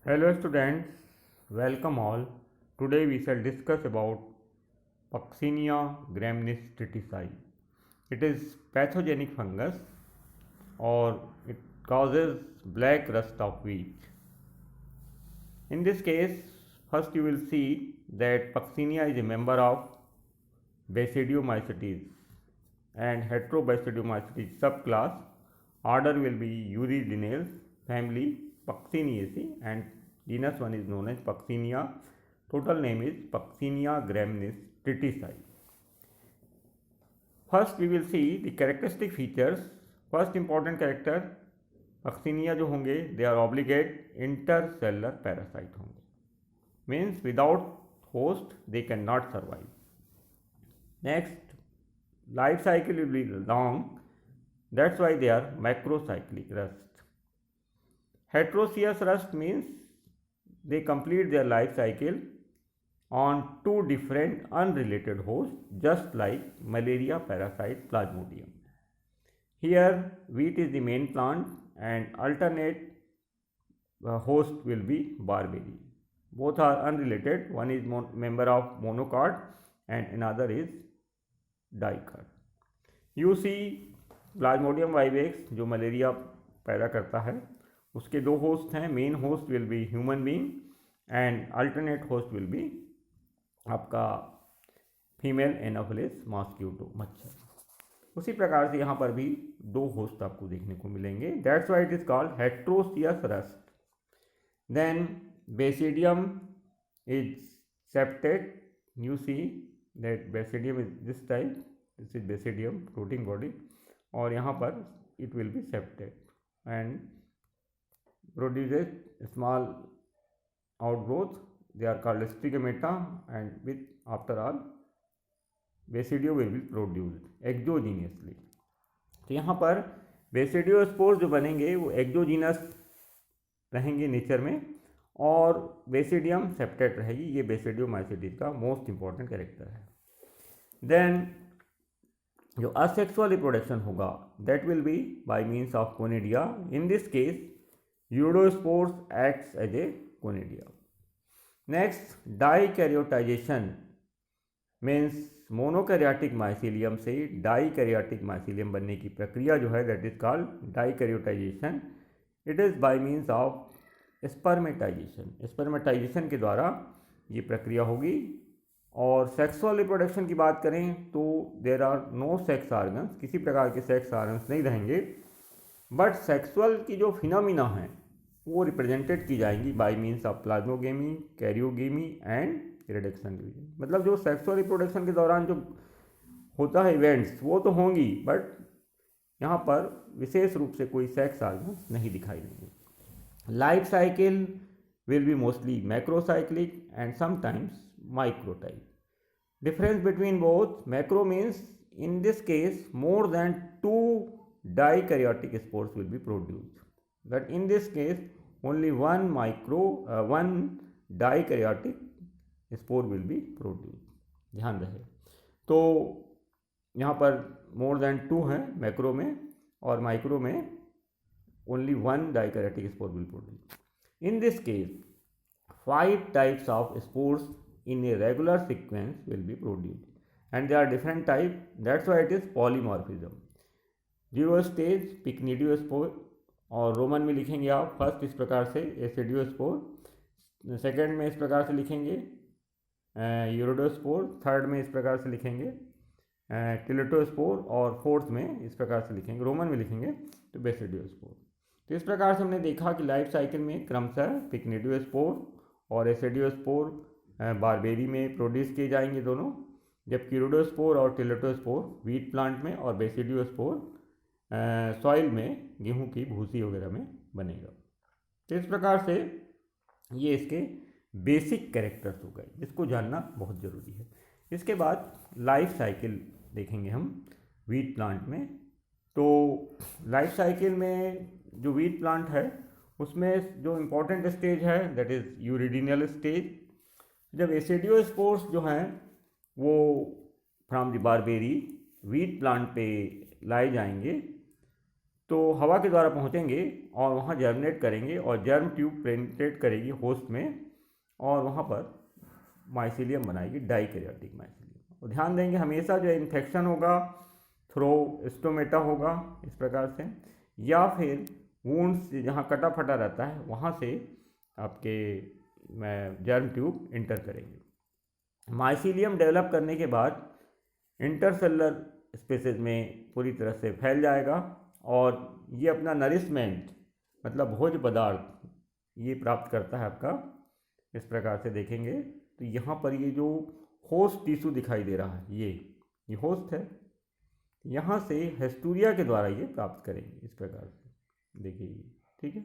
Hello students, welcome all. Today we shall discuss about Puccinia graminis triticide. It is pathogenic fungus or it causes black rust of wheat. In this case, first you will see that Puccinia is a member of Basidiomycetes and Heterobasidiomycetes subclass. Order will be Eurydineales, family Pucciniaceae, and genus one is known as Puccinia. Total name is Puccinia graminis triticide. First we will see the characteristic features. First important character, Puccinia जो होंगे they are obligate intercellular parasite होंगे, means without host they cannot survive. Next, life cycle will be long, that's why they are macrocyclic rust. Heterocoelous rust means they complete their life cycle on two different unrelated hosts, just like malaria parasite Plasmodium. Here wheat is the main plant and alternate host will be barberry. Both are unrelated, one is member of monocot and another is dicot. You see Plasmodium vivax जो malaria पैदा करता है उसके दो host हैं, main host will be human being and alternate host will be आपका female Anopheles mosquito मच्छर. उसी प्रकार से यहाँ पर भी दो होस्ट आपको देखने को मिलेंगे, that's why it is called heteroecious rust. Then basidium is septate, you see that basidium is this type, this is basidium fruiting body, और यहाँ पर it will be septate and produces small outgrowth, they are called stigmata, and with after all basidio will be produced exogenously. तो यहाँ पर basidiospores जो बनेंगे वो exogenous रहेंगे नेचर में और बेसिडियम सेप्टेट रहेगी. ये बेसिडियोमाइसिटीज का मोस्ट इंपॉर्टेंट कैरेक्टर है. देन जो असेक्सुअल रिप्रोडक्शन होगा that will be by means of conidia. In this case Eudospores acts as a conidia. Next, dikaryoticization means monokaryotic mycelium से डाइकैरियोटिक माइसीलियम बनने की प्रक्रिया जो है that is called dikaryotization. It is by means of spermatization. Spermatization के द्वारा ये प्रक्रिया होगी. और सेक्सुअल रिप्रोडक्शन की बात करें तो there are no sex organs, किसी प्रकार के सेक्स आर्गन्स नहीं रहेंगे, बट सेक्सुअल की जो फिनोमिना हैं वो रिप्रेजेंटेड की जाएंगी bye means of plasmogamy, karyogamy and reduction division. मतलब जो सेक्सुअल रिप्रोडक्शन के दौरान जो होता है इवेंट्स वो तो होंगी, बट यहाँ पर विशेष रूप से कोई सेक्स आर्गन्स नहीं दिखाई देंगे. Life cycle will be mostly macrocyclic and sometimes microtype. Difference between both, macro means in this case more than 2 dikaryotic spores will be produced, but in this case only one dikaryotic spore will be produced. ध्यान रहे. तो यहाँ पर मोर than 2 है macro में और micro में only 1 dikaryotic spore will produce. In this case 5 types of spores in a regular sequence will be produced and they are different type, that's why it is polymorphism. 0 stage पिक्निडियोस्पोर और Roman में लिखेंगे आप first इस प्रकार से एसिडियोस्पोर, second में इस प्रकार से लिखेंगे यूरोडोस्पोर, थर्ड में इस प्रकार से लिखेंगे टिलेटोस्पोर और फोर्थ में इस प्रकार से लिखेंगे, रोमन में लिखेंगे तो बेसिडियोस्पोर. तो इस प्रकार से हमने देखा कि लाइफ साइकिल में क्रमशः पिक्निडियोस्पोर और एसिडियोस्पोर बारबेरी में प्रोड्यूस किए जाएंगे दोनों, जबकि यूरोडोस्पोर और टिलेटोस्पोर वीट प्लांट में और बेसिडियोस्पोर सॉइल में गेहूं की भूसी वगैरह में बनेगा. तो इस प्रकार से ये इसके बेसिक कैरेक्टर्स हो गए जिसको जानना बहुत ज़रूरी है. इसके बाद लाइफ साइकिल देखेंगे हम वीट प्लांट में. तो लाइफ साइकिल में जो वीट प्लांट है उसमें जो इम्पोर्टेंट स्टेज है दैट इज़ यूरिडिनल स्टेज. जब एसिडियोस्पोर्स जो हैं वो from the barberry wheat plant पे लाए जाएंगे तो हवा के द्वारा पहुंचेंगे और वहां जर्मिनेट करेंगे और जर्म ट्यूब पेनिट्रेट करेगी होस्ट में और वहां पर माइसीलियम बनाएगी, डाइकैरियोटिक माइसीलियम। और ध्यान देंगे हमेशा जो इन्फेक्शन होगा थ्रो स्टोमेटा होगा इस प्रकार से, या फिर वुंड्स जहाँ कटा फटा रहता है वहाँ से आपके जर्म ट्यूब इंटर करेंगे। माइसीलियम डेवलप करने के बाद इंटरसेलुलर स्पेसेस में पूरी तरह से फैल जाएगा और ये अपना नरिशमेंट मतलब भोज्य पदार्थ ये प्राप्त करता है आपका। इस प्रकार से देखेंगे तो यहाँ पर ये जो होस्ट टिश्यू दिखाई दे रहा है ये होस्ट है, यहाँ से हेस्टूरिया के द्वारा ये प्राप्त करेंगे इस प्रकार से, देखिए ये ठीक है।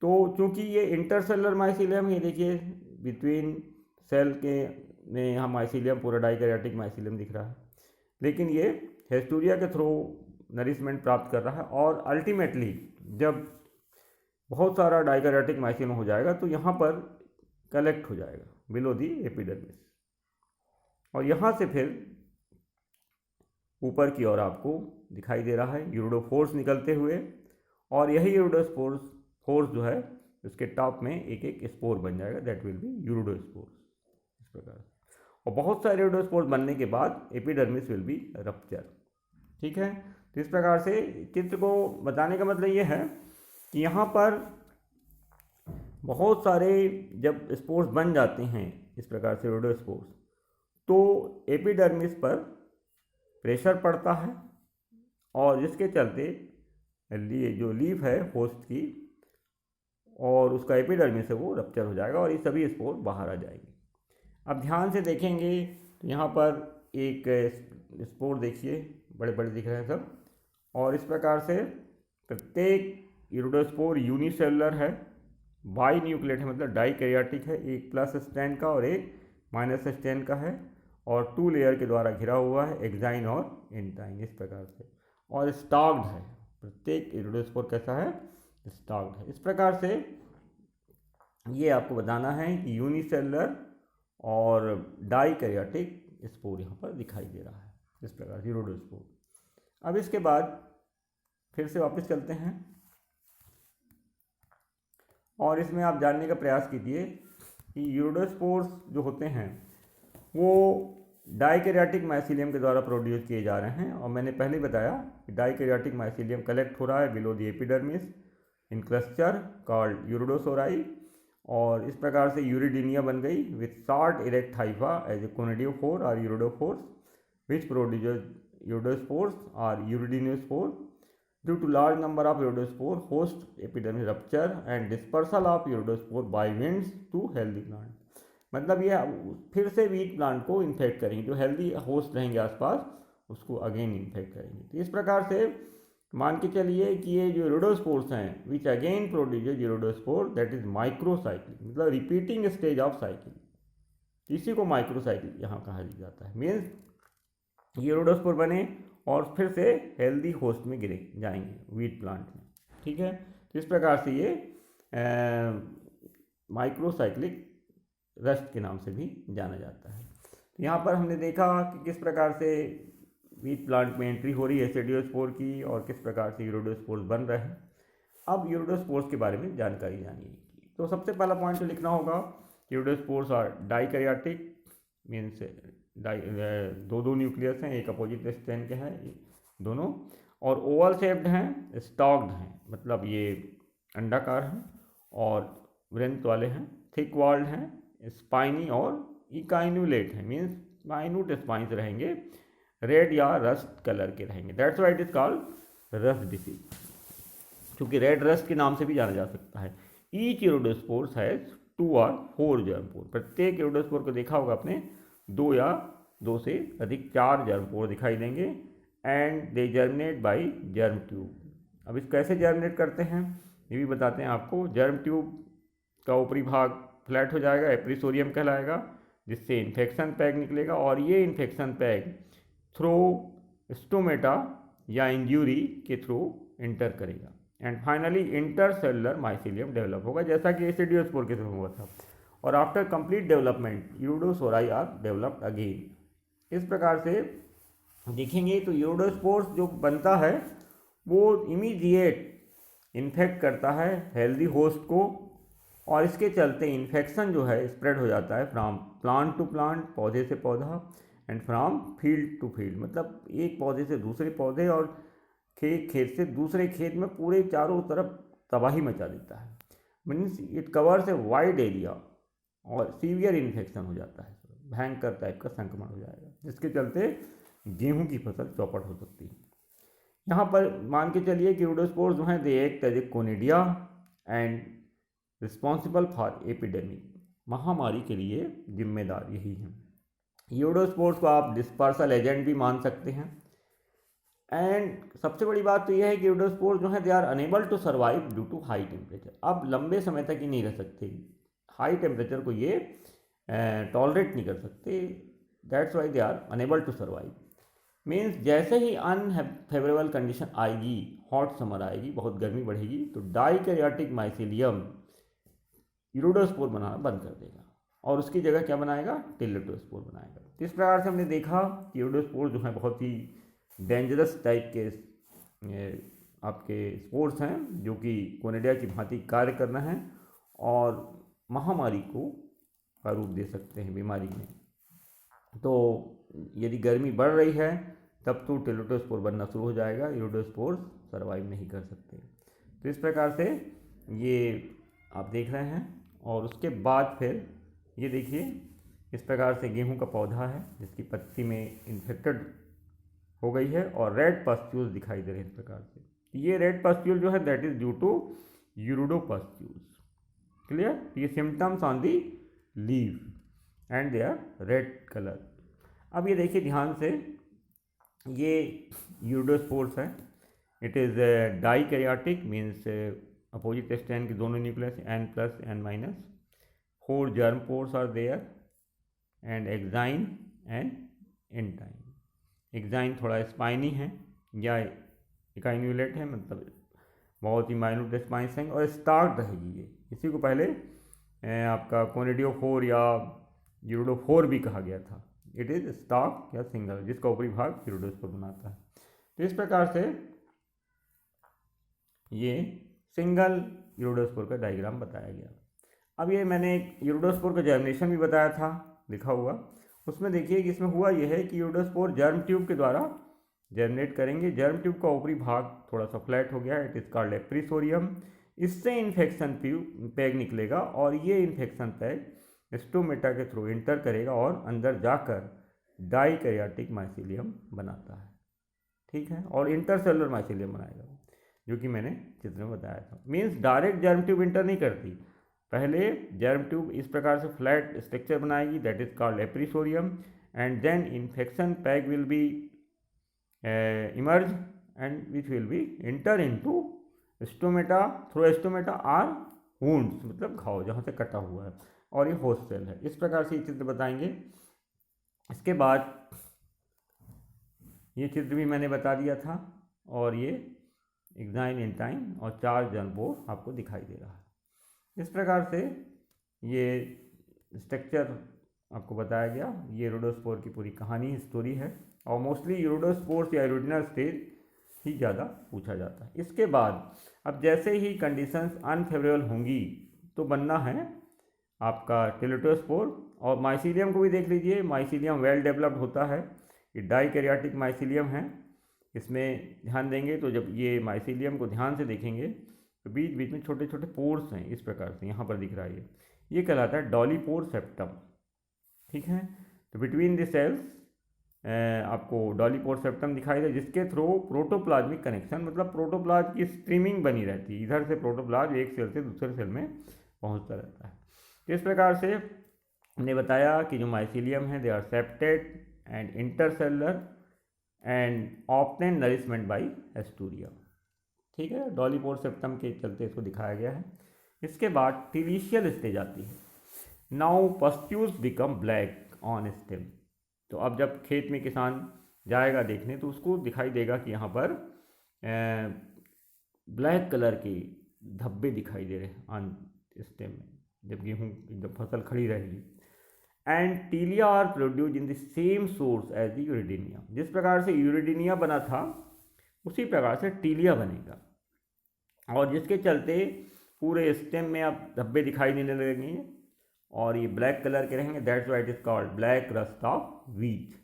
तो चूंकि ये इंटरसेलुलर माइसीलियम है, देखिए बिटवीन सेल के में यहाँ माइसीलियम पूरा डाइकैरियोटिक माइसीलियम दिख रहा है, लेकिन ये हेस्टूरिया के थ्रू नरिशमेंट प्राप्त कर रहा है और अल्टीमेटली जब बहुत सारा डाइकैरियोटिक माइसीलियम हो जाएगा तो यहाँ पर कलेक्ट हो जाएगा बिलो दी एपिडर्मिस और यहाँ से फिर ऊपर की ओर आपको दिखाई दे रहा है यूरोडोफोर्स निकलते हुए, और यही यूरोडोफोर्स जो है उसके टॉप में एक एक स्पोर बन जाएगा, दैट विल बी यूरोडोस्पोर्स इस प्रकार से। और बहुत सारे यूरोडोस्पोर्स बनने के बाद एपिडर्मिस विल बी रप्चर, ठीक है। तो इस प्रकार से चित्र को बताने का मतलब ये है कि यहाँ पर बहुत सारे जब स्पोर्स बन जाते हैं इस प्रकार से यूरोडोस्पोर्स, तो एपिडर्मिस पर प्रेशर पड़ता है और जिसके चलते जो लीफ है होस्ट की और उसका एपिडर्मिस है वो रप्चर हो जाएगा और ये सभी स्पोर बाहर आ जाएंगे। अब ध्यान से देखेंगे तो यहाँ पर एक स्पोर देखिए बड़े बड़े दिख रहे हैं सब, और इस प्रकार से प्रत्येक यूरोडोस्पोर यूनिसेलुलर है, बाई न्यूक्लिएट है मतलब डाइकैरियोटिक है, एक प्लस स्टैंड का और एक माइनस स्टैंड का है और 2 लेयर के द्वारा घिरा हुआ है एक्साइन और एंटाइन इस प्रकार से, और स्टॉक्ड है। प्रत्येक यूरोडोस्पोर कैसा है? स्टॉक्ड है। इस प्रकार से ये आपको बताना है कि यूनिसेलुलर और डाइकैरियोटिक स्पोर यहाँ पर दिखाई दे रहा है इस प्रकार यूरोडोस्पोर। अब इसके बाद फिर से वापस चलते हैं और इसमें आप जानने का प्रयास कीजिए कि यूरोडोस्पोर्स जो होते हैं वो डाइकैरियोटिक माइसीलियम के द्वारा प्रोड्यूस किए जा रहे हैं, और मैंने पहले बताया कि डाइकैरियोटिक माइसीलियम कलेक्ट हो रहा है below the epidermis in cluster called uredosori, और इस प्रकार से यूरिडीनिया बन गई with short erect hypha as a conidiophore और यूरोडोफोर्स विच प्रोड्यूस यूरोडोस्पोर्स और यूरिडीनियोस्पोर। Due to large number of iodospore, host epidermis rupture and dispersal of iodospore by winds to healthy plant। मतलब ये फिर से वीक प्लांट को infect करेंगे, जो healthy host रहेंगे आसपास उसको अगेन इन्फेक्ट करेंगे। तो इस प्रकार से मान के चलिए कि ये जो यूरोडोस्पोर्स हैं which again produce uredospore that is microcyclic, मतलब रिपीटिंग स्टेज ऑफ साइकिल, इसी को माइक्रोसाइक्लिक यहाँ कहा जाता है। मीन्स यूरोडोस्पोर बने और फिर से हेल्दी होस्ट में गिरे जाएंगे वीट प्लांट में, ठीक है। तो इस प्रकार से ये माइक्रोसाइक्लिक रस्ट के नाम से भी जाना जाता है। तो यहाँ पर हमने देखा कि किस प्रकार से वीट प्लांट में एंट्री हो रही है एसिडियोस्पोर की और किस प्रकार से यूरोडोस्पोर्स बन रहे हैं। अब यूरोडोस्पोर्स के बारे में जानकारी जानिए। तो सबसे पहला पॉइंट जो लिखना होगा, यूरोडोस्पोर्स आर डाइकैरियोटिक, मीन्स दो न्यूक्लियस हैं, एक अपोजिट स्ट्रैंड के हैं दोनों, और ओवल शेप्ड हैं, स्टॉक्ड हैं मतलब ये अंडाकार हैं और व्रेंथ वाले हैं, थिक वॉल्ड हैं, स्पाइनी और इकाइनुलेट हैं, मीन्स माइन्यूट स्पाइंस रहेंगे, रेड या रस्ट कलर के रहेंगे। That's why it is called rust disease, क्योंकि रेड रस्ट के नाम से भी जाना जा सकता है। ईच यूरोडोस्पोर्स हैज 2 और 4 जर्म पोर। प्रत्येक यूरोडोस्पोर को देखा होगा आपने 2 या 2 से अधिक 4 जर्म पोर दिखाई देंगे, and they germinate by germ tube. अब इस कैसे जर्मिनेट करते हैं ये भी बताते हैं आपको। जर्म ट्यूब का ऊपरी भाग फ्लैट हो जाएगा, एप्रिसोरियम कहलाएगा, जिससे इन्फेक्शन पैग निकलेगा, और ये इन्फेक्शन पैग थ्रू स्टोमेटा या इंज्यूरी के थ्रू इंटर करेगा, and finally intercellular mycelium develop होगा, जैसा कि एसिडियोस्पोर के थ्रू हुआ था। और after complete development uredosori are developed again. इस प्रकार से देखेंगे तो यूरोडोस्पोर्स जो बनता है वो इमीडिएट इन्फेक्ट करता है हेल्दी होस्ट को, और इसके चलते इन्फेक्शन जो है स्प्रेड हो जाता है फ्रॉम प्लांट टू प्लांट, पौधे से पौधा, and from field to field, मतलब एक पौधे से दूसरे पौधे और खेत से दूसरे खेत में पूरे चारों तरफ तबाही मचा देता है। Means it covers a wide area और सीवियर इन्फेक्शन हो जाता है, भयंकर टाइप का संक्रमण हो जाएगा, जिसके चलते गेहूं की फसल चौपट हो सकती है। यहाँ पर मान के चलिए कि यूडोस्पोर्स जो हैं they act as a conidia and responsible for epidemic, महामारी के लिए जिम्मेदार यही है। यूडोस्पोर्स को आप डिस्पर्सल एजेंट भी मान सकते हैं। एंड सबसे बड़ी बात तो यह है कि यूडोस्पोर्स जो है they are unable to survive due to high temperature, अब लंबे समय तक ही नहीं रह सकते, हाई टेम्परेचर को ये टॉलरेट नहीं कर सकते, that's why they are unable to survive. Means जैसे ही अनफेवरेबल कंडीशन आएगी, हॉट समर आएगी, बहुत गर्मी बढ़ेगी, तो डाइकैरियोटिक माइसीलियम यूडोस्पोर बनाना बंद कर देगा और उसकी जगह क्या बनाएगा, टेलेटोस्पोर बनाएगा। तो इस प्रकार से हमने देखा कि यूडोस्पोर जो है बहुत ही डेंजरस टाइप के आपके स्पोर्स हैं जो कि कोनिडिया की भांति कार्य करना है और महामारी को का रूप दे सकते हैं बीमारी में। तो यदि गर्मी बढ़ रही है तब तो टेलेटोस्पोर बनना शुरू हो जाएगा, यूडोस्पोर्स सर्वाइव नहीं कर सकते। तो इस प्रकार से ये आप देख रहे हैं। और उसके बाद फिर ये देखिए इस प्रकार से गेहूं का पौधा है जिसकी पत्ती में इन्फेक्टेड हो गई है और रेड पस्ट्यूल्स दिखाई दे रहे हैं इस प्रकार से। ये रेड पस्ट्यूल जो है that is due to uredopustules, clear. ये symptoms on the leave and they are red colour. अब ये देखिए ध्यान से, ये यूडोस्पोर्स है, it is dikaryotic, means opposite strand के दोनों nucleus N+ N-, 4 germ pores are there and exine and intine. Exine थोड़ा स्पाइनी है या इकाइन्यूलेट है, मतलब बहुत ही माइन्यूट स्पाइंस हैं और स्टार्क रहेगी ये। इसी को पहले आपका कोनिडियोफोर या यूरोडोफोर भी कहा गया था। इट इज़ स्टार्क या सिंगल, जिसका ऊपरी भाग यूरोडोस्पोर बनाता है। तो इस प्रकार से ये सिंगल यूरोडोस्पोर का डायग्राम बताया गया। अब ये मैंने एक यूरोडोस्पोर का जर्मिनेशन भी बताया था लिखा हुआ, उसमें देखिए कि इसमें हुआ यह है कि यूरोडोस्पोर जर्म ट्यूब के द्वारा जर्मिनेट करेंगे। जर्म ट्यूब का ऊपरी भाग थोड़ा सा फ्लैट हो गया है, इट इज़ कॉल्ड एप्रिसोरियम। इससे इन्फेक्शन पैग निकलेगा और ये इन्फेक्शन पैग स्टोमेटा के थ्रू इंटर करेगा और अंदर जाकर डाइकैरियोटिक माइसीलियम बनाता है, ठीक है, और इंटरसेलुलर माइसीलियम बनाएगा, जो कि मैंने चित्र में बताया था। Means direct germ tube enter नहीं करती, पहले जर्म ट्यूब इस प्रकार से फ्लैट स्ट्रक्चर बनाएगी, that is called appressorium, and then infection peg will be emerge and which will be enter into stomata through stomata or wounds, मतलब घाव जहाँ से कटा हुआ है, और ये होस्ट सेल है। इस प्रकार से ये चित्र बताएंगे। इसके बाद ये चित्र भी मैंने बता दिया था, और ये एक्साइन इंटाइन और 4 जर्म पोर आपको दिखाई दे रहा है। इस प्रकार से ये स्ट्रक्चर आपको बताया गया। ये यूरोडोस्पोर की पूरी कहानी स्टोरी है, और मोस्टली यूरोडोस्पोर्स या यूरिनल स्टेज ही ज़्यादा पूछा जाता है। इसके बाद अब जैसे ही कंडीशंस अनफेवरेबल होंगी तो बनना है आपका टेलेटोस्पोर। और माइसीलियम को भी देख लीजिए, माइसीलियम वेल डेवलप्ड होता है, ये डाइकैरियोटिक माइसीलियम है। इसमें ध्यान देंगे तो जब ये माइसीलियम को ध्यान से देखेंगे तो बीच बीच में छोटे छोटे पोर्स हैं, इस प्रकार से यहाँ पर दिख रहा है, ये कहलाता है डॉलीपोर सेप्टम, ठीक है। तो बिटवीन द सेल्स आपको डॉलीपोर सेप्टम दिखाई दे, जिसके थ्रू प्रोटोप्लाज्मिक कनेक्शन, मतलब प्रोटोप्लाज्म की स्ट्रीमिंग बनी रहती है, इधर से प्रोटोप्लाज्म एक सेल से दूसरे सेल में पहुँचता रहता है। तो इस प्रकार से हमने बताया कि जो माइसीलियम है they are septate and intercellular and obtain nourishment by haustoria, ठीक है। डॉलीपोर सेप्टम के चलते इसको दिखाया गया है। इसके बाद टिलिशियल स्टेज आती है। Now pustules become black on stem. तो अब जब खेत में किसान जाएगा देखने तो उसको दिखाई देगा कि यहाँ पर ब्लैक कलर के धब्बे दिखाई दे रहे हैं ऑन स्टेम में, जब गेहूँ एकदम फसल खड़ी रहेगी। And telia are produce in the same sori as the uredinia. जिस प्रकार से यूरिडिनिया बना था उसी प्रकार से टीलिया बनेगा, और जिसके चलते पूरे स्टेम में आप धब्बे दिखाई देने लगेंगे और ये ब्लैक कलर के रहेंगे, that's why it is called black rust of wheat.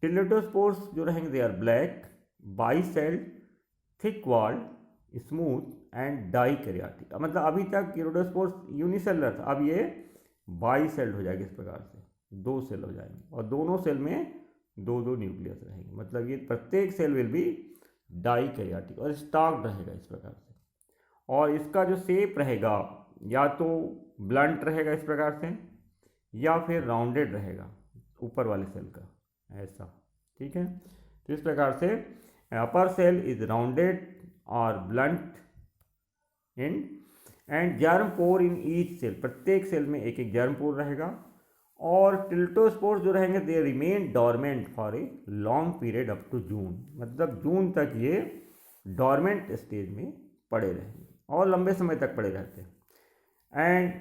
Teliospores जो रहेंगे they are black, bicelled, thick walled, smooth and dikaryotic. मतलब अभी तक टिलेटोस्पोर्स यूनिसेलर था, अब ये बाइसेल्ड हो जाएगा, इस प्रकार से 2 सेल हो जाएंगे और दोनों सेल में 2 न्यूक्लियस रहेंगे। मतलब ये प्रत्येक सेल विल बी डाइकैरियोटिक और स्टॉक्ड रहेगा इस प्रकार से। और इसका जो शेप रहेगा या तो ब्लंट रहेगा इस प्रकार से, या फिर राउंडेड रहेगा ऊपर वाले सेल का ऐसा, ठीक है। तो इस प्रकार से अपर सेल इज राउंडेड और blunt and germ pore in each cell, प्रत्येक सेल में एक एक जर्म पोर रहेगा। और टिल्टोस्पोर्स जो रहेंगे they remain dormant for a long period up to June, मतलब जून तक ये डॉर्मेंट स्टेज में पड़े रहेंगे और लंबे समय तक पड़े रहते हैं। एंड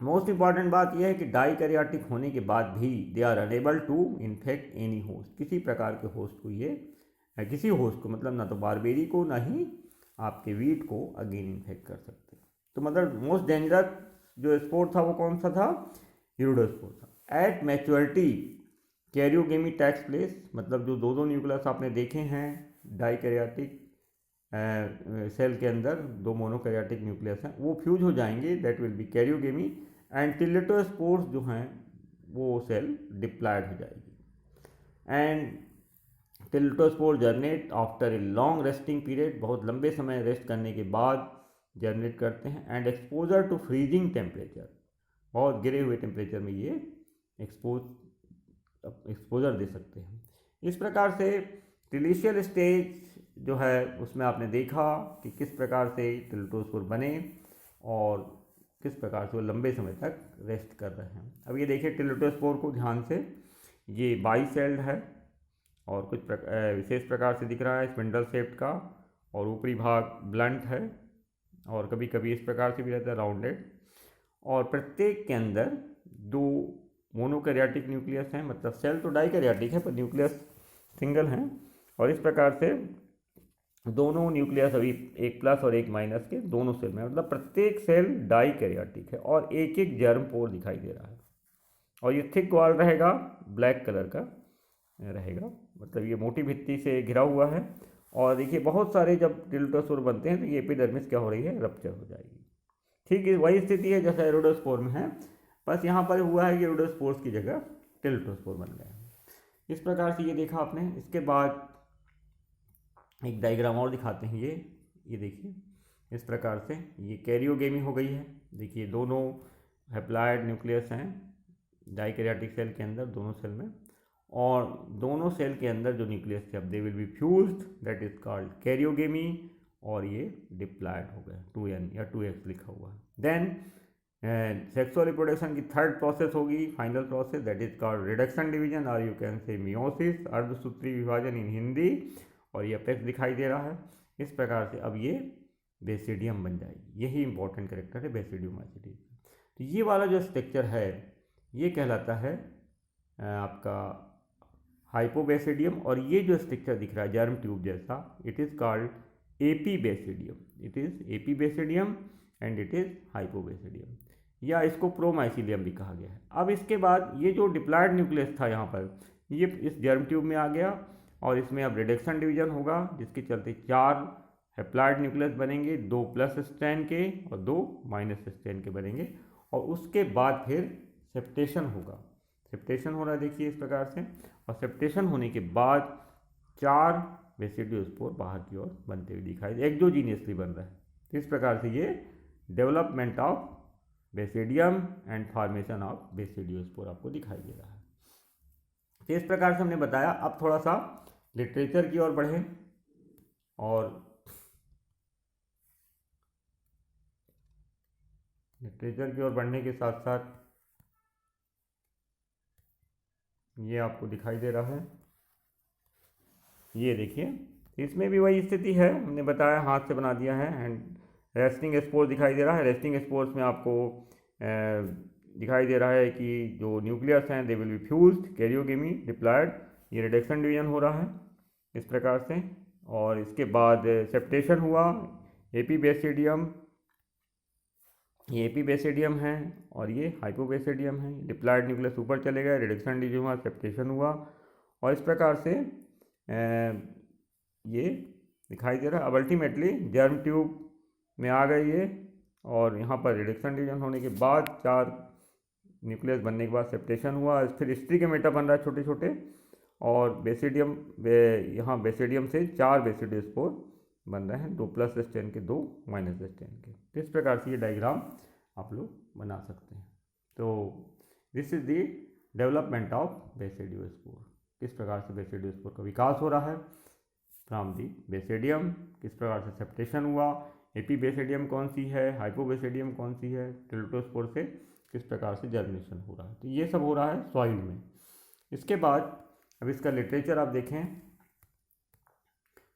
मोस्ट इंपॉर्टेंट बात यह है कि डाइकैरियोटिक होने के बाद भी they are unable to infect any host, किसी प्रकार के होस्ट को ये किसी होस्ट को, मतलब ना तो बारबेरी को ना ही आपके वीट को अगेन इन्फेक्ट कर सकते। तो मतलब मोस्ट डेंजरस जो स्पोर था वो कौन सा था, यूरोडोस्पोर था। At maturity karyogamy takes place, मतलब जो 2 न्यूक्लियस आपने देखे हैं डाइकैरियोटिक सेल के अंदर 2 मोनोकैरियोटिक न्यूक्लियस हैं, वो फ्यूज हो जाएंगे, that will be karyogamy. And teliospores जो हैं वो सेल डिप्लॉयड हो जाएगी। And teliospore germinate after a long resting period, बहुत लंबे समय रेस्ट करने के बाद जर्नेट करते हैं। And exposure to freezing temperature, बहुत गिरे हुए टेम्परेचर में ये एक्सपोजर दे सकते हैं। इस प्रकार से टिलिशियल स्टेज जो है उसमें आपने देखा कि किस प्रकार से टिलेटोस्पोर बने और किस प्रकार से वो लंबे समय तक रेस्ट कर रहे हैं। अब ये देखिए टिलेटोस्पोर को ध्यान से, ये बाइसेल्ड है और कुछ विशेष प्रकार से दिख रहा है स्पिंडल शेप्ड का, और ऊपरी भाग ब्लंट है और कभी कभी इस प्रकार से भी रहता है राउंडेड। और प्रत्येक के अंदर 2 मोनोकैरियोटिक न्यूक्लियस हैं, मतलब सेल तो डाइकैरियोटिक है पर न्यूक्लियस सिंगल हैं। और इस प्रकार से दोनों न्यूक्लियस अभी एक प्लस और एक माइनस के दोनों सेल में, मतलब प्रत्येक सेल डाइकैरियोटिक है और एक एक जर्म पोर दिखाई दे रहा है। और ये थिक वॉल रहेगा, ब्लैक कलर का रहेगा, मतलब ये मोटी भित्ति से घिरा हुआ है। और देखिए बहुत सारे जब टिलेटोस्पोर बनते हैं तो ये एपिडर्मिस क्या हो रही है, रप्चर हो जाएगी। ठीक है, वही स्थिति है जैसा यूरोडोस्पोर में है, बस यहाँ पर हुआ है कि यूरोडोस्पोर्स की जगह टिलेटोस्पोर बन गए हैं। इस प्रकार से ये देखा आपने। इसके बाद एक डायग्राम और दिखाते हैं, ये देखिए इस प्रकार से ये कैरियोगेमी हो गई है। देखिए दोनों हैप्लॉइड न्यूक्लियस हैं डाइकैरियोटिक सेल के अंदर, दोनों सेल में, और दोनों सेल के अंदर जो न्यूक्लियस थे अब दे will be fused, that is called karyogamy, और ये डिप्लॉयड हो गए, 2n या 2x लिखा हुआ है। देन सेक्सुअल रिप्रोडक्शन की 3rd प्रोसेस होगी, final process, that is called reduction division, और यू कैन से मियोसिस, अर्धसूत्री विभाजन इन हिंदी, और ये अपेक्स दिखाई दे रहा है। इस प्रकार से अब ये बेसिडियम बन जाएगी, यही इंपॉर्टेंट कैरेक्टर है बेसिडियम एसिडियम। तो ये वाला जो स्ट्रक्चर है ये कहलाता है आपका हाइपोबेसिडियम, और ये जो स्ट्रक्चर दिख रहा है जर्म ट्यूब जैसा, it is called epibasidium, it is epibasidium and it is hypobasidium, या इसको प्रोमाइसिलियम भी कहा गया है। अब इसके बाद ये जो डिप्लॉयड न्यूक्लियस था यहाँ पर, ये इस जर्म ट्यूब में आ गया और इसमें अब रिडक्शन डिवीजन होगा, जिसके चलते 4 हैप्लॉइड न्यूक्लियस बनेंगे, 2 प्लस स्ट्रैंड के और 2 माइनस स्ट्रैंड के बनेंगे, और उसके बाद फिर सेप्टेशन होगा। सेप्टेशन हो रहा है देखिए इस प्रकार से, और सेप्टेशन होने के बाद 4 बेसिडियोस्पोर बाहर की ओर बनते हुए दिखाई दे, एक्सोजीनियसली बन रहा है। तो इस प्रकार से ये development of basidium and formation of basidiospore आपको दिखाई दे रहा है। तो इस प्रकार से हमने बताया। अब थोड़ा सा लिटरेचर की ओर बढ़ें, और लिटरेचर की ओर बढ़ने के साथ साथ ये आपको दिखाई दे रहा है, ये देखिए इसमें भी वही स्थिति है, हमने बताया हाथ से बना दिया है। एंड रेस्टिंग स्पोर दिखाई दे रहा है। रेस्टिंग स्पोर्स में आपको दिखाई दे रहा है कि जो न्यूक्लियस हैं they will be fused, karyogamy diploid, ये रिडक्शन डिवीजन हो रहा है इस प्रकार से। और इसके बाद सेप्टेशन हुआ, एपीबेसिडियम, ये एपीबेसिडियम है और ये हाइपोबेसिडियम है। डिप्लॉयड न्यूक्लियस ऊपर चले गए, रिडक्शन डिवीजन हुआ, सेप्टेशन हुआ और इस प्रकार से ये दिखाई दे रहा है। अब अल्टीमेटली जर्म ट्यूब में आ गई ये और यहाँ पर रिडक्शन डिवीजन होने के बाद 4 न्यूक्लियस बनने के बाद सेप्टेशन हुआ, फिर स्टिग्मेटा बन रहा है छोटे छोटे और बेसिडियम यहाँ बेसिडियम से 4 बेसिडियोस्पोर बन रहे हैं, 2+ स्ट्रैंड के 2- स्ट्रैंड के। तो इस प्रकार से ये डायग्राम आप लोग बना सकते हैं। तो this is the development of basidiospore, किस प्रकार से बेसिडियोस्पोर का विकास हो रहा है फ्रॉम दी बेसिडियम, किस प्रकार से सेप्टेशन हुआ, एपीबेसिडियम कौन सी है, हाइपोबेसिडियम कौन सी है, टिल्टोस्पोर से किस प्रकार से जर्मिनेशन हो रहा है। तो ये सब हो रहा है सॉइल में। इसके बाद अब इसका लिटरेचर आप देखें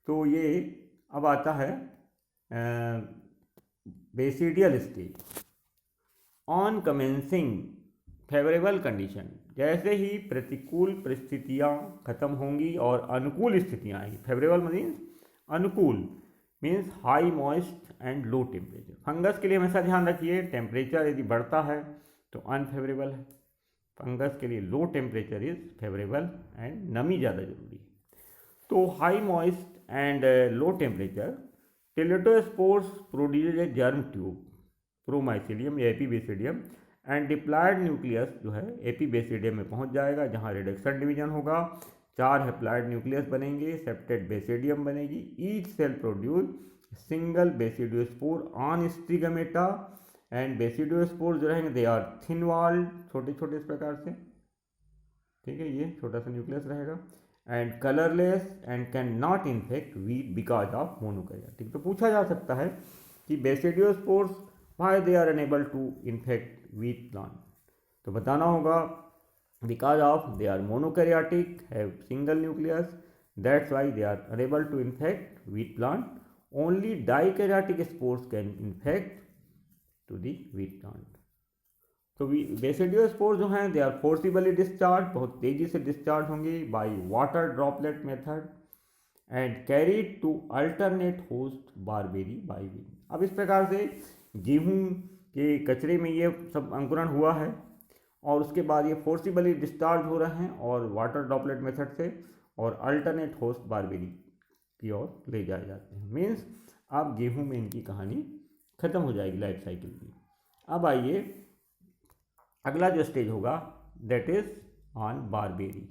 तो ये अब आता है basidial stage on commencing favourable condition, जैसे ही प्रतिकूल परिस्थितियाँ खत्म होंगी और अनुकूल स्थितियाँ आएंगी। फेवरेबल मीन्स अनुकूल, means high moist and low temperature. Fungus के लिए हमेशा ध्यान रखिए टेम्परेचर यदि बढ़ता है तो अनफेवरेबल है, फंगस के लिए low temperature is favourable and नमी ज़्यादा जरूरी है। तो high moist and low temperature, teliospores produce a germ tube, promycelium या एपीबेसिडियम एंड डिप्लॉयड न्यूक्लियस जो है एपीबेसिडियम में पहुंच जाएगा, जहां रिडक्शन डिवीजन होगा, 4 हैप्लॉयड न्यूक्लियस बनेंगे, सेप्टेड बेसिडियम बनेगी। Each cell produce single basidiospore on stigmata and basidiospore जो रहेंगे दे आर थिन वॉल्ड, छोटे छोटे इस प्रकार से, ठीक है, ये छोटा सा न्यूक्लियस रहेगा and colourless and can not infect wheat because of monokaryotic. तो पूछा जा सकता है कि basidiospores why they are unable to infect wheat plant, तो बताना होगा because of they are monokaryotic, have single nucleus, that's why they are unable to infect wheat plant. Only dikaryotic spores can infect to the wheat plant. तो basidiospore जो हैं they are forcibly discharge, बहुत तेजी से discharge होंगी by water droplet method and carried to alternate host barberry by wind. अब इस प्रकार से गेहूं के कचरे में ये सब अंकुरण हुआ है और उसके बाद ये फोर्सिबली डिस्चार्ज हो रहे हैं और वाटर ड्रॉपलेट मेथड से और अल्टरनेट होस्ट बारबेरी की ओर ले जाए जाते हैं। मीन्स अब गेहूं में इनकी कहानी खत्म हो जाएगी लाइफ साइकिल की। अब आइए अगला जो स्टेज होगा दैट इज ऑन बारबेरी।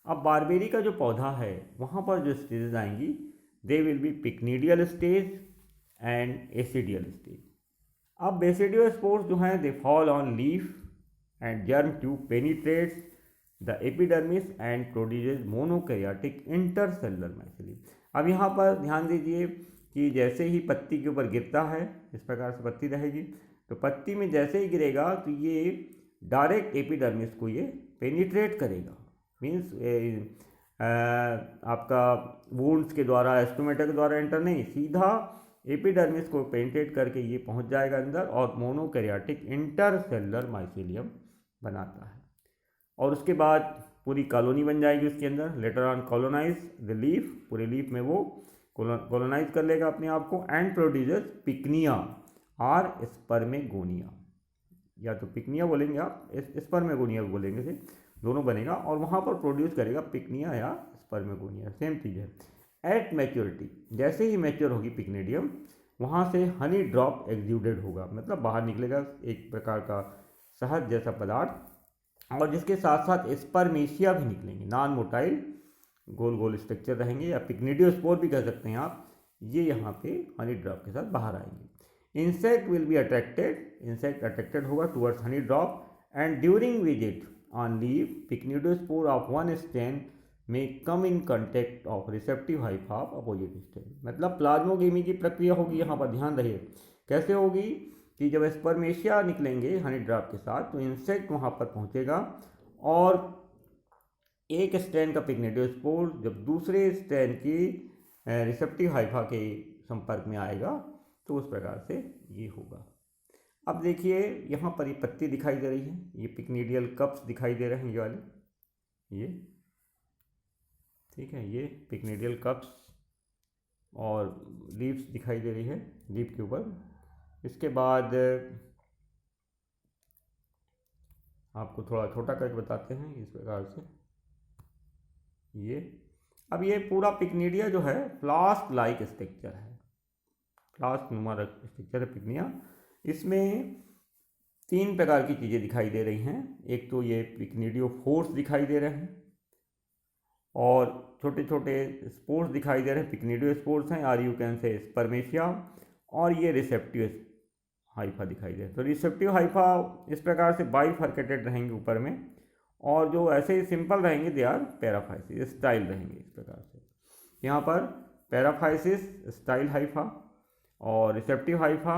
अब बारबेरी का जो पौधा है वहाँ पर जो स्टेजेस आएंगी they will be pycnidial stage and aecidial stage. अब बेसिडियोस्पोर्स जो हैं they fall on leaf and germ tube penetrates the epidermis and produces monokaryotic intercellular mycelium. अब यहाँ पर ध्यान दीजिए कि जैसे ही पत्ती के ऊपर गिरता है इस प्रकार से पत्ती रहेगी, तो पत्ती में जैसे ही गिरेगा तो ये डायरेक्ट एपिडर्मिस को ये पेनिट्रेट करेगा, मीन्स आपका वुंड्स के द्वारा एस्टोमेटा के द्वारा एंटर नहीं, सीधा एपिडर्मिस को पेनिट्रेट करके ये पहुंच जाएगा अंदर और मोनोकैरियोटिक इंटरसेलुलर माइसीलियम बनाता है। और उसके बाद पूरी कॉलोनी बन जाएगी उसके अंदर, later on colonize the leaf, पूरे लीफ में वो कॉलोनाइज कर लेगा अपने आप को एंड प्रोड्यूसेस पिकनिया और स्पर्मेगोनिया, या तो पिकनिया बोलेंगे आप, स्पर्मेगोनिया बोलेंगे से दोनों बनेगा और वहाँ पर प्रोड्यूस करेगा पिकनिया या स्पर्मेगोनिया, सेम चीज़ है। एट मैच्योरिटी, जैसे ही मैच्योर होगी पिक्निडियम वहाँ से हनी ड्रॉप एग्ज्यूडेड होगा, मतलब बाहर निकलेगा एक प्रकार का शहद जैसा पदार्थ और जिसके साथ साथ स्पर्मेशिया भी निकलेंगे, नॉन मोटाइल गोल गोल स्ट्रक्चर रहेंगे या पिक्निडियोस्पोर भी कह सकते हैं आप, ये यहाँ पे हनी ड्रॉप के साथ बाहर आएंगे। Insect will be attracted, insect attracted होगा towards honey drop and during visit on leave pycnidiospore of one strain में come in contact of receptive hypha of opposite strain. मतलब प्लाज्मोगेमी की प्रक्रिया होगी, यहाँ पर ध्यान रहिए कैसे होगी कि जब स्पर्मेशिया निकलेंगे हनी ड्रॉप के साथ तो इंसेक्ट वहाँ पर पहुँचेगा और एक स्ट्रैंड का पिक्निडियोस्पोर जब दूसरे स्ट्रैंड की रिसेप्टिव हाइफा के संपर्क में आएगा तो उस प्रकार से ये होगा। अब देखिए यहाँ पर ये पत्ती दिखाई दे रही है, ये पिक्निडियल कप्स दिखाई दे रहे हैं ये वाले, ये ठीक है, ये पिक्निडियल कप्स और लीव्स दिखाई दे रही है लीफ के ऊपर। इसके बाद आपको थोड़ा छोटा करके बताते हैं इस प्रकार से ये। अब ये पूरा पिक्निडिया जो है फ्लास्क लाइक स्ट्रक्चर है, फ्लास्क नुमा स्ट्रक्चर है पिक्निया। इसमें 3 प्रकार की चीज़ें दिखाई दे रही हैं। एक तो ये पिक्निडियो फोर्स दिखाई दे रहे हैं और छोटे छोटे स्पोर्स दिखाई दे रहे हैं, पिक्निडियो स्पोर्स हैं, or you can say spermatia. और ये रिसेप्टिव हाइफा दिखाई दे रहे हैं। तो रिसेप्टिव हाइफा इस प्रकार से बाइफर्केटेड रहेंगे ऊपर में, और जो ऐसे ही सिंपल रहेंगे दे आर पैराफाइसिस स्टाइल रहेंगे इस प्रकार से। यहाँ पर पैराफाइसिस स्टाइल हाइफा और रिसेप्टिव हाइफा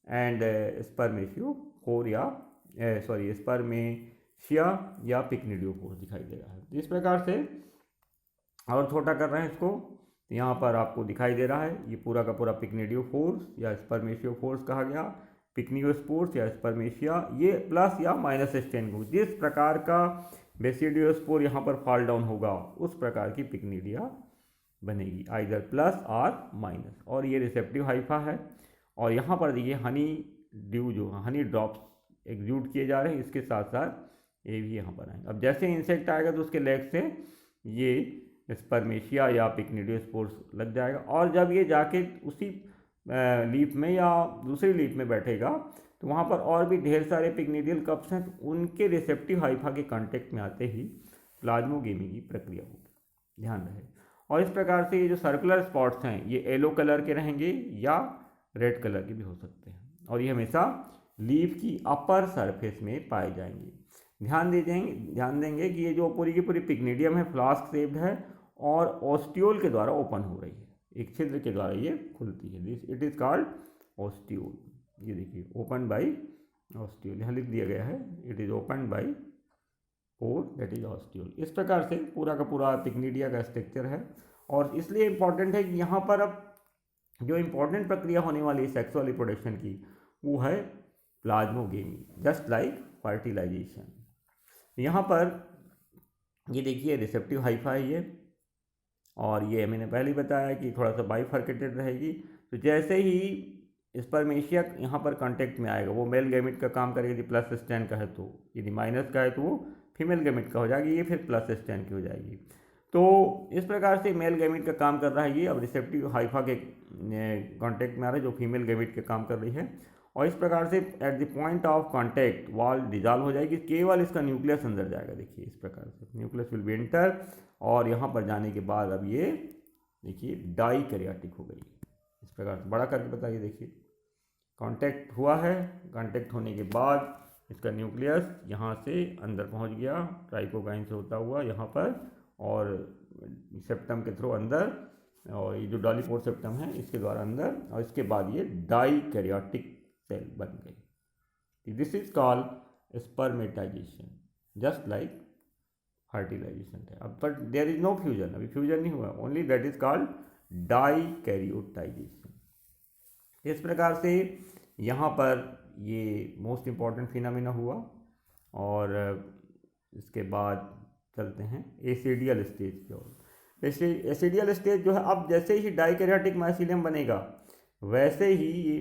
एंड स्पर्मेशियो फोर या स्पर्मेशिया या पिक्निडियो फोर्स दिखाई दे रहा है इस प्रकार से। और छोटा कर रहे हैं इसको, तो यहाँ पर आपको दिखाई दे रहा है ये पूरा का पूरा पिक्निडियो फोर्स या स्पर्मेशियो फोर्स कहा गया, पिक्निडियो स्पोर्स या स्पर्मेशिया, ये प्लस या माइनस स्टेन को जिस प्रकार का बेसिडियोस्पोर यहाँ पर फॉल डाउन होगा उस प्रकार की पिक्निडिया बनेगी, आइदर प्लस और माइनस। और ये रिसेप्टिव हाइफा है। और यहाँ पर देखिए हनी ड्यू जो हनी ड्रॉप्स एग्जूट किए जा रहे हैं, इसके साथ साथ ये भी यहाँ पर आएंगे। अब जैसे इंसेक्ट आएगा तो उसके लेग से ये स्पर्मेशिया या पिक्निडियोस्पोर्स लग जाएगा, और जब ये जाके उसी लीफ में या दूसरी लीफ में बैठेगा तो वहाँ पर और भी ढेर सारे पिक्निडियल कप्स हैं, तो उनके रिसेप्टिव हाइफा के कांटेक्ट में आते ही प्लाज्मोगेमी की प्रक्रिया होगी, ध्यान रहे। और इस प्रकार से ये जो सर्कुलर स्पॉट्स हैं ये येलो कलर के रहेंगे या रेड कलर के भी हो सकते हैं, और ये हमेशा लीफ की अपर सरफेस में पाए जाएंगे। ध्यान देंगे कि ये जो पूरी की पूरी पिक्निडियम है फ्लास्क शेप्ड है और ऑस्टियोल के द्वारा ओपन हो रही है, एक छिद्र के द्वारा ये खुलती है, दिस इट इज़ कॉल्ड ऑस्टियोल। ये देखिए ओपन बाय ऑस्टियोल, यहाँ लिख दिया गया है it is open by pore that is ostiole. इस प्रकार से पूरा का पूरा पिक्निडिया का स्ट्रक्चर है। और इसलिए इम्पॉर्टेंट है कि यहाँ पर अब जो इम्पोर्टेंट प्रक्रिया होने वाली है सेक्सुअल रिप्रोडक्शन की वो है प्लाज्मोगेमी, जस्ट लाइक फर्टिलाइजेशन। यहाँ पर ये देखिए रिसेप्टिव हाइफा है ये, और ये मैंने पहले ही बताया कि थोड़ा सा बाइफर्केटेड रहेगी। तो जैसे ही स्पर्मेशिया यहाँ पर कांटेक्ट में आएगा वो मेल गैमेट का काम करेगी, यदि प्लस स्टैंड का है तो, यदि माइनस का है तो वो फीमेल गैमेट का हो जाएगी, ये फिर प्लस स्टैंड की हो जाएगी। तो इस प्रकार से मेल गैमेट का काम कर रहा है ये, अब रिसेप्टिव हाइफा के कांटेक्ट में आ रहा है जो फीमेल गैमेट का काम कर रही है। और इस प्रकार से at the point of contact wall dissolve हो जाएगी, केवल इसका न्यूक्लियस अंदर जाएगा। देखिए इस प्रकार से न्यूक्लियस विल बी एंटर, और यहाँ पर जाने के बाद अब ये देखिए डाइकैरियोटिक हो गई। इस प्रकार से बड़ा करके बताइए, देखिए कांटेक्ट हुआ है, कांटेक्ट होने के बाद इसका न्यूक्लियस यहाँ से अंदर पहुँच गया ट्राइकोगाइन से होता हुआ यहाँ पर, और सेप्टम के थ्रू अंदर, और ये जो डॉलीपोर सेप्टम है इसके द्वारा अंदर, और इसके बाद ये डाइकैरियोटिक सेल बन गई। This is called spermatization, just like fertilization है। अब but there is no fusion, अभी फ्यूजन नहीं हुआ, only that is called dikaryotization. इस प्रकार से यहाँ पर ये मोस्ट इम्पॉर्टेंट फिनोमेना हुआ। और इसके बाद चलते हैं एसिडियल स्टेज की ओर। एसिडियल स्टेज जो है, अब जैसे ही डाइकैरियोटिक माइसीलियम बनेगा वैसे ही ये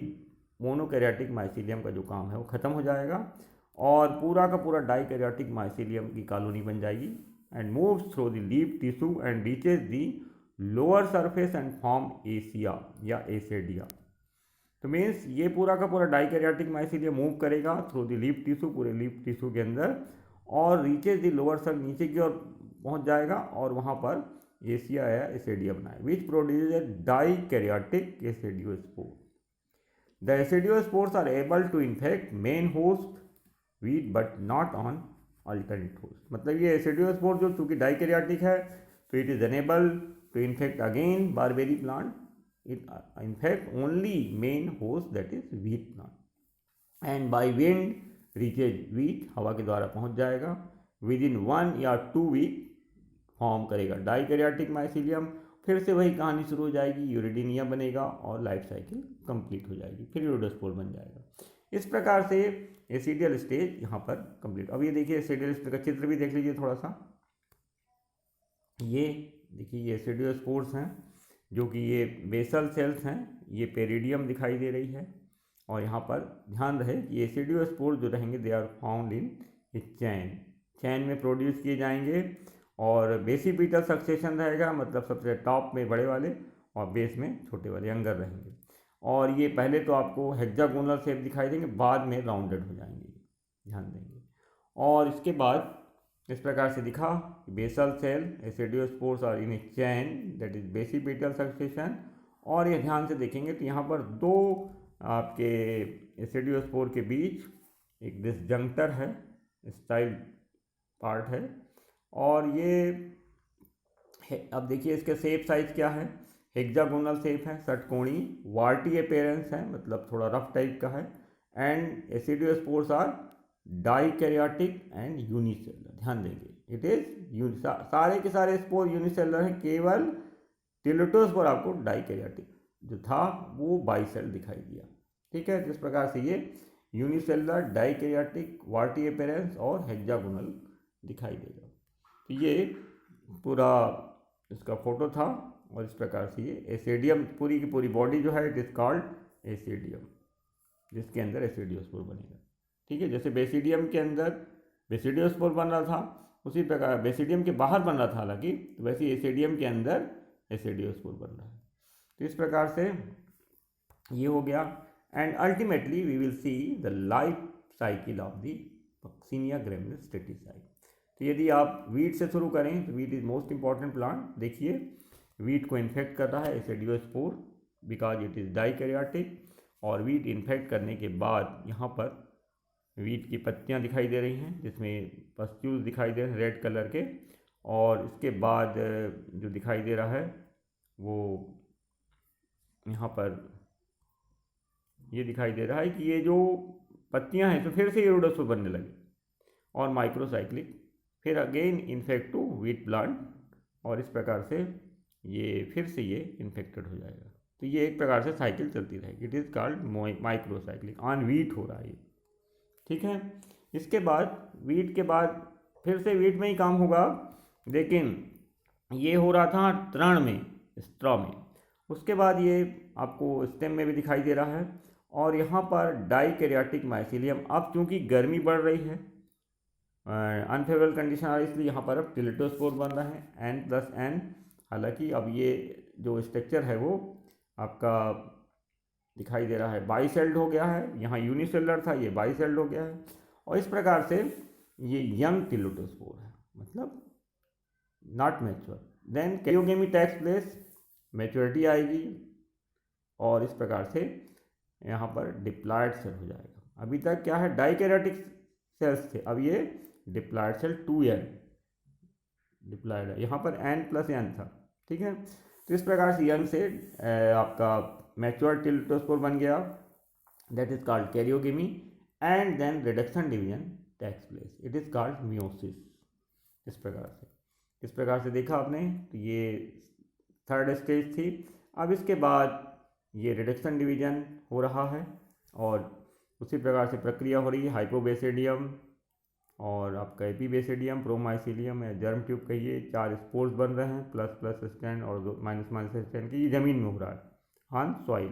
मोनोकैरियोटिक माइसीलियम का जो काम है वो ख़त्म हो जाएगा, और पूरा का पूरा डाइकैरियोटिक माइसीलियम की कॉलोनी बन जाएगी and moves through the leaf tissue and reaches the lower surface and form aecia या एसेडिया। तो मीन्स ये पूरा का पूरा डाइकैरियोटिक माइसीलियम मूव करेगा थ्रू द लीफ टिश्यू, पूरे लीफ टिश्यू के अंदर, और रीचेज द लोअर सर्फ नीचे की ओर पहुंच जाएगा, और वहाँ पर एसिया या एसेडिया बनाए, which produce a dikaryotic aeciospore. The aeciospores are able to infect main host wheat but not on alternate host. मतलब ये एसिडियोस्पोर जो चूँकि डाइकैरियोटिक है तो it is unable to infect again barberry plant, it infect only main host that is wheat plant, and by wind reaches wheat, हवा के द्वारा पहुंच जाएगा, within 1 या 2 वीक फॉर्म करेगा डाइकैरियोटिक माइसीलियम, फिर से वही कहानी शुरू हो जाएगी, यूरिडीनिया बनेगा और लाइफ साइकिल कंप्लीट हो जाएगी, फिर यूरोडोस्पोर बन जाएगा। इस प्रकार से एसिडियल स्टेज यहाँ पर कंप्लीट। अब ये देखिए एसिडियल स्टेज का चित्र भी देख लीजिए थोड़ा सा, ये देखिए ये एसिडियोस्पोर्स हैं, जो कि ये बेसल सेल्स हैं, ये पेरिडियम दिखाई दे रही है। और यहाँ पर ध्यान रहे कि एसिडियोस्पोर जो रहेंगे दे आर फाउंड इन चैन में प्रोड्यूस किए जाएंगे। और बेसिपिटल सक्सेशन रहेगा, मतलब सबसे टॉप में बड़े वाले और बेस में छोटे वाले यंगर रहेंगे। और ये पहले तो आपको हेक्सागोनल शेप दिखाई देंगे, बाद में राउंडेड हो जाएंगे, ध्यान देंगे। और इसके बाद इस प्रकार से दिखा बेसल सेल एसिडियोस्पोर्स और इन चैन दैट इज बेसिपिटल सक्सेशन। और ये ध्यान से देखेंगे तो यहाँ पर दो आपके एसिडियोस्पोर के बीच एक डिसजंक्टर है, स्टाइल पार्ट है। और ये अब देखिए इसके शेप साइज क्या है, हेक्सागोनल शेप है, षटकोणी, वार्टी अपेयरेंस है, मतलब थोड़ा रफ टाइप का है। And aeciospores are dikaryotic and unicellular, ध्यान देंगे इट इज सारे के सारे स्पोर यूनिसेलुलर हैं, केवल टिलोटोस्पोर आपको डाइकैरियोटिक जो था वो बाइसेल दिखाई दिया। ठीक है, जिस प्रकार से ये यूनिसेलुलर, डाइकैरियोटिक, वार्टी अपेयरेंस और हेक्सागोनल दिखाई देगा। तो ये पूरा इसका फोटो था। और इस प्रकार से ये एसिडियम पूरी की पूरी बॉडी जो है इट इज कॉल्ड एसिडियम, जिसके अंदर एसिडियोस्पोर बनेगा। ठीक है, जैसे बेसिडियम के अंदर बेसिडियोस्पोर बन रहा था, उसी प्रकार बेसिडियम के बाहर बन रहा था हालांकि, तो वैसे एसिडियम के अंदर एसिडियोस्पोर बन रहा है। तो इस प्रकार से ये हो गया। And ultimately we will see the life cycle of the Puccinia graminis स्टेटिसाई। तो यदि आप वीट से शुरू करें तो wheat is most important plant. देखिए वीट को इन्फेक्ट कर रहा है aeciospore because it is dikaryotic. और वीट इन्फेक्ट करने के बाद यहाँ पर वीट की पत्तियाँ दिखाई दे रही हैं, जिसमें पस्ट्यूल्स दिखाई दे रहे हैं रेड कलर के। और इसके बाद जो दिखाई दे रहा है वो यहाँ पर ये दिखाई दे रहा है कि ये जो पत्तियाँ हैं तो फिर से इरोडोस्पोर बनने लगे और माइक्रोसाइक्लिक फिर again infect to wheat plant. और इस प्रकार से ये फिर से ये इन्फेक्टेड हो जाएगा। तो ये एक प्रकार से साइकिल चलती रहेगी, it is called microcyclic on wheat हो रहा है ये। ठीक है, इसके बाद वीट के बाद फिर से वीट में ही काम होगा, लेकिन ये हो रहा था तृण में, स्ट्रॉ में। उसके बाद ये आपको स्टेम में भी दिखाई दे रहा है। और यहाँ पर डाइकैरियोटिक माइसीलियम, अब चूँकि गर्मी बढ़ रही है, अनफेवरेबल कंडीशन आ रही, इसलिए यहाँ पर अब टिलेटोस्पोर बन रहा है N+N। हालांकि अब ये जो स्ट्रक्चर है वो आपका दिखाई दे रहा है बाइसेल्ड हो गया है, यहाँ यूनिसेलुलर था ये बाइसेल्ड हो गया है। और इस प्रकार से ये यंग टिलेटोस्पोर है, मतलब not mature. Then karyogamy takes place, maturity आएगी और इस प्रकार से यहाँ पर डिप्लॉयड सेल हो जाएगा। अभी तक क्या है डाइकैरियोटिक सेल्स थे, अब ये डिप्लॉयड सेल 2N डिप्लॉयड है, यहाँ पर N+N था। ठीक है, तो इस प्रकार से यंग से आपका मैच्योर टिलेटोस्पोर बन गया, that is called karyogamy. And then reduction division takes place, it is called meiosis. इस प्रकार से देखा आपने, तो ये थर्ड स्टेज थी। अब इसके बाद ये रिडक्शन डिवीजन हो रहा है और उसी प्रकार से प्रक्रिया हो रही है। हाइपोबेसिडियम और आपका एपीबेसिडियम, प्रोमाइसिलियम या जर्म ट्यूब कहिए, 4 स्पोर्स बन रहे हैं, प्लस स्टैंड और माइनस स्टैंड की, ये ज़मीन में हो रहा है ऑन सॉइल।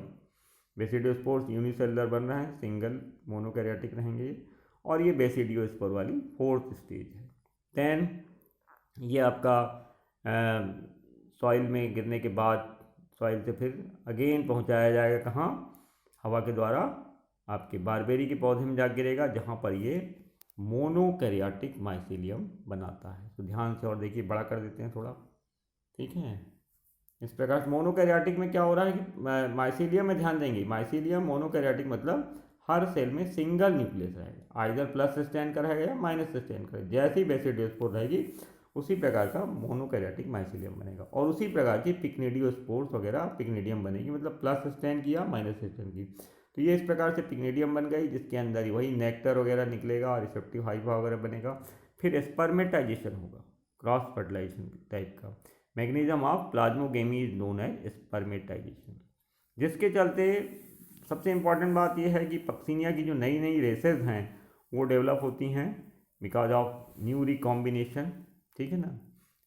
बेसिडियोस्पोर्स यूनिसेलुलर बन रहे हैं, सिंगल मोनोकैरियोटिक रहेंगे। और ये बेसिडियोस्पोर वाली 4th स्टेज है। देन ये आपका सॉइल में गिरने के बाद सॉइल से फिर अगेन पहुंचाया जाएगा कहाँ, हवा के द्वारा आपके बारबेरी के पौधे में जा गिरेगा, जहाँ पर ये मोनोकैरियोटिक माइसीलियम बनाता है। तो ध्यान से और देखिए, बड़ा कर देते हैं थोड़ा। ठीक है, इस प्रकार से मोनोकैरियोटिक में क्या हो रहा है कि माइसीलियम में ध्यान देंगे, माइसीलियम मोनोकैरियोटिक मतलब हर सेल में सिंगल न्यूक्लियस रहेगा, आइदर प्लस स्टैंड का रहेगा या माइनस स्टैंड का। जैसी बेसिडियोस्पोर रहेगी उसी प्रकार का मोनोकैरियोटिक माइसीलियम बनेगा। और उसी प्रकार की पिक्निडियोस्पोर्स वगैरह पिक्निडियम बनेगी, मतलब प्लस स्टैंड किया माइनस स्टैंड की। तो ये इस प्रकार से पिक्निडियम बन गई, जिसके अंदर ही वही नेक्टर वगैरह निकलेगा और रिसेप्टिव हाइफा वगैरह बनेगा। फिर स्पर्मेटाइजेशन होगा, क्रॉस फर्टिलाइजेशन टाइप का। Mechanism of plasmogamy is known as spermatization, जिसके चलते सबसे इम्पॉर्टेंट बात यह है कि पक्सिनिया की जो नई नई रेसेस हैं वो डेवलप होती हैं बिकॉज ऑफ न्यू रिकॉम्बिनेशन। ठीक है ना,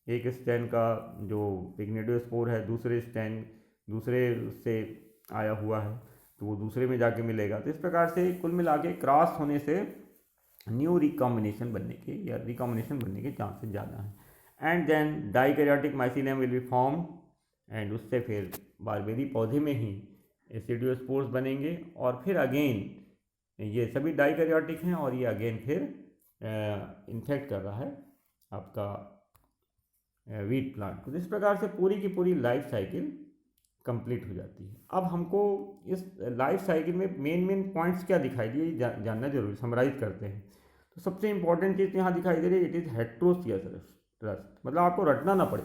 एक स्टैंड का जो पिग्निडियोस्पोर है दूसरे स्टैंड दूसरे उससे आया हुआ है तो वो दूसरे में जाके मिलेगा। तो इस प्रकार से कुल मिला के क्रॉस होने से न्यू रिकॉम्बिनेशन बनने के या रिकॉम्बिनेशन बनने के चांसेस ज़्यादा हैं। And then dikaryotic mycelium will be form, and उससे फिर बारबेरी पौधे में ही एसिडियोस्पोर्स बनेंगे और फिर अगेन ये सभी डाइकैरियोटिक हैं और ये अगेन फिर इन्फेक्ट कर रहा है आपका वीट प्लांट को। तो इस प्रकार से पूरी की पूरी लाइफ साइकिल कंप्लीट हो जाती है। अब हमको इस लाइफ साइकिल में मेन पॉइंट्स क्या दिखाई दिए जानना जरूरी, समराइज करते हैं। तो सबसे इंपॉर्टेंट चीज़ यहाँ दिखाई दे रही है, इट इज़ हेट्रोसियस रस्ट, मतलब आपको रटना ना पड़े।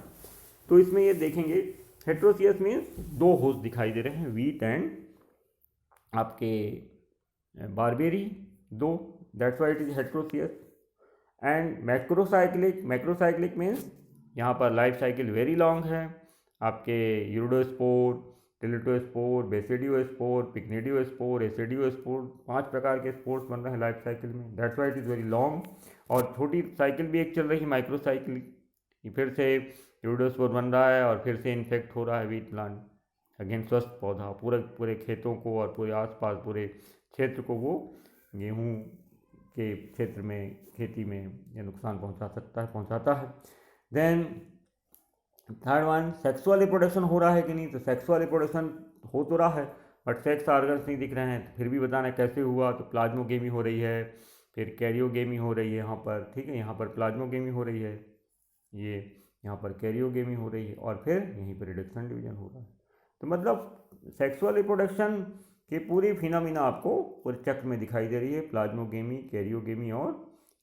तो इसमें ये देखेंगे हेट्रोसियस मीन्स दो होस्ट दिखाई दे रहे हैं, वीट एंड आपके बारबेरी, दो, that's why it is heteroecious. And macrocyclic means यहाँ पर लाइफ साइकिल वेरी लॉन्ग है, आपके यूरिडोस्पोर, टिलिटोस्पोर, बेसिडियोस्पोर, पिक्निडियोस्पोर, एसिडियोस्पोर, 5 प्रकार के स्पोर्स बन रहे हैं लाइफ साइकिल में, that's why it is very long. और छोटी साइकिल भी एक चल रही है माइक्रोसाइक्लिक, फिर से यूरिडोस्पोर बन रहा है और फिर से इन्फेक्ट हो रहा है वीट प्लांट, अगेन स्वस्थ पौधा पूरे खेतों को और पूरे आसपास पूरे क्षेत्र को वो गेहूँ के क्षेत्र में खेती में ये नुकसान पहुंचाता है। Then third one, sexual reproduction हो रहा है कि नहीं, तो सेक्सुअल रिप्रोडक्शन हो तो रहा है बट सेक्स ऑर्गन्स नहीं दिख रहे हैं, तो फिर भी बताना है कैसे हुआ। तो प्लाज्मोगेमी हो रही है, फिर कैरियोगेमी हो रही है यहाँ पर, ठीक है, यहाँ पर प्लाज्मोगेमी हो रही है, ये यहाँ पर कैरियोगेमी हो रही है और फिर यहीं पर रिडक्शन डिवीजन हो रहा है। तो मतलब सेक्सुअल रिप्रोडक्शन की पूरी फिनोमिना आपको पूरे चक्र में दिखाई दे रही है, प्लाज्मोगेमी, कैरियोगेमी और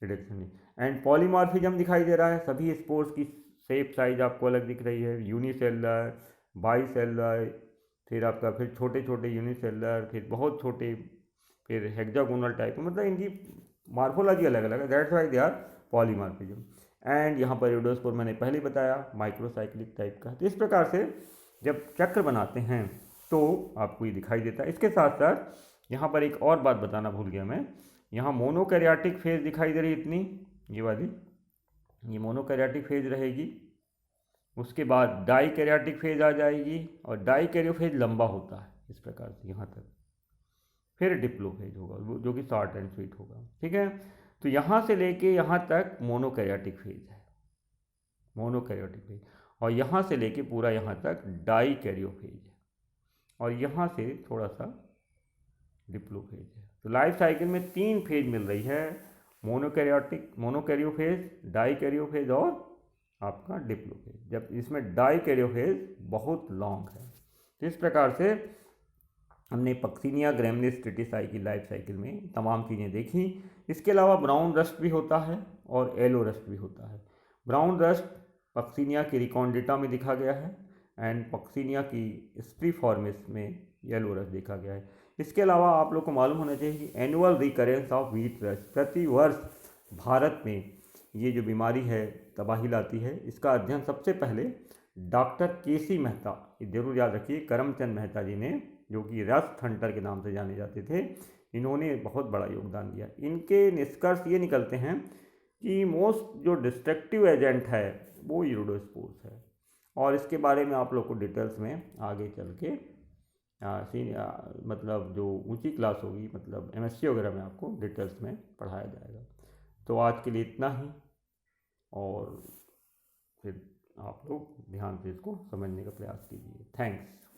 रिडक्शन। एंड पॉलीमॉर्फिज्म दिखाई दे रहा है, सभी स्पोर्स की शेप साइज आपको अलग दिख रही है, यूनिसेलुलर, बाईसेलुलर, फिर आपका फिर छोटे छोटे यूनिसेलुलर, फिर बहुत छोटे, फिर हेक्सागोनल टाइप, मतलब इनकी मार्फोलॉजी अलग अलग है, that's why they are polymorphism. And यहाँ पर यूडोस्पोर मैंने पहले बताया माइक्रोसाइक्लिक टाइप का। तो इस प्रकार से जब चक्र बनाते हैं तो आपको ये दिखाई देता है। इसके साथ साथ यहाँ पर एक और बात बताना भूल गया मैं, यहाँ मोनोकैरियोटिक फेज दिखाई दे रही इतनी, ये वाली, ये मोनोकैरियोटिक फेज रहेगी, उसके बाद डाइकैरियोटिक फेज आ जाएगी और डाइकैरियो फेज लंबा होता है इस प्रकार से यहाँ तक, फिर डिप्लो फेज होगा जो कि शॉर्ट एंड स्वीट होगा, ठीक है। तो यहाँ से लेके यहाँ तक मोनोकैरियोटिक फेज है, मोनोकैरियोटिक फेज, और यहाँ से लेके पूरा यहाँ तक डाइकैरियो फेज है, और यहाँ से थोड़ा सा डिप्लो फेज है। तो लाइफ साइकिल में 3 फेज मिल रही है, मोनोकैरियो फेज, डाइकैरियो फेज और आपका डिप्लो फेज, जब इसमें डाइकैरियो फेज बहुत लॉन्ग है। तो इस प्रकार से हमने पक्सिनिया ग्रैमिनीस ट्रिटिसाई की लाइफ साइकिल में तमाम चीज़ें देखी। इसके अलावा ब्राउन रस्ट भी होता है और येलो रस्ट भी होता है। ब्राउन रस्ट पक्सिनिया की रिकॉन्डिटा में देखा गया है एंड पक्सिनिया की स्प्रीफॉर्मिस में येलो रस्ट देखा गया है। इसके अलावा आप लोग को मालूम होना चाहिए कि annual recurrence of wheat rust, प्रति वर्ष भारत में ये जो बीमारी है तबाही लाती है, इसका अध्ययन सबसे पहले डॉक्टर केसी मेहता, जरूर याद रखिए, करमचंद मेहता जी ने, जो कि रस्ट हंटर के नाम से जाने जाते थे, इन्होंने बहुत बड़ा योगदान दिया। इनके निष्कर्ष ये निकलते हैं कि मोस्ट जो डिस्ट्रक्टिव एजेंट है वो यूरिडोस्पोर्स है, और इसके बारे में आप लोग को डिटेल्स में आगे चल के मतलब जो ऊंची क्लास होगी, मतलब एमएससी वगैरह में आपको डिटेल्स में पढ़ाया जाएगा। तो आज के लिए इतना ही, और फिर आप लोग ध्यान से इसको समझने का प्रयास कीजिए। थैंक्स।